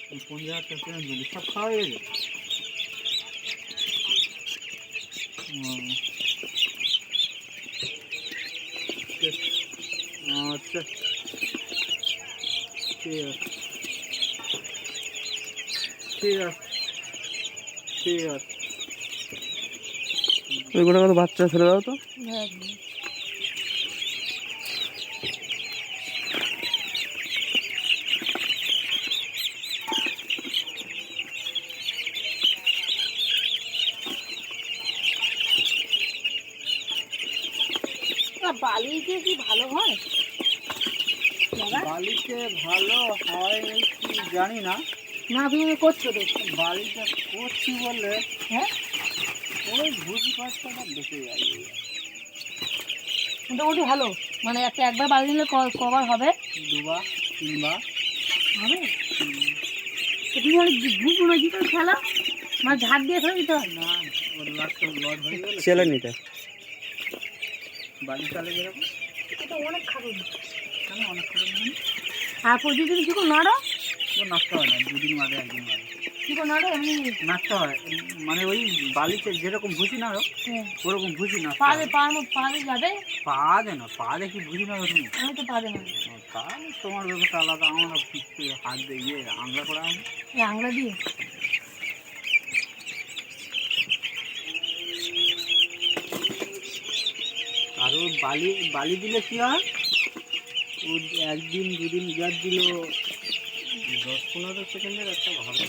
50,000 টাকা দিলি সব খাওয়া হয়ে গেছে। আচ্ছা ঠিক আছে ঠিক আছে ঠিক আছে। ওই গোটা কত বাচ্চা ছেড়ে দাও তো। বালিতে কি ভালো হয়? বালিতে ভালো হয় কি জানি না। না তুমি করছো দেখছি। বালিতে করছি বলে হ্যাঁ ওই ভুজি খরচাটা বেঁচে যায়। মোটামুটি ভালো, মানে একবার বালি নিলে কবার হবে? 2বার 3বার হবে। তুমি বুঝবো কি করে খেলা, মানে ঝাড় দিয়ে ফেলে দিতে হয়। না ওর লাস্ট লড হয়ে গেলে ছেলে নিতে বালি চালে যেরকম এটা অনেক খারাপ। কেন অনেক করে নিন। আর প্রতিদিন কি করে নাড়ো? ও নষ্ট হয় না, 2 দিন বাদে 1 দিন বাদে কি করে নাড়ো এমনি? নষ্ট হয় মানে ওই বালিতে যেরকম ভুসি নাড়ো ওরকম ভুসি নষ্ট পা হয়। দিয়ে যাবে? পা দে না, পা দিয়ে কি ভুসি নাড়ো তুমি? আমি তো পা দেবো না। তাহলে তোমার ব্যবস্থা আলাদা, আমরা হাত দিয়ে ইয়ে আংলা করা হয়। এই আংলা দিয়ে আর ওই বালি বালি দিলে কি হয়, ও 1 দিন 2 দিন গ্যাপ দিল 10-15 সেকেন্ডের একটা ভালো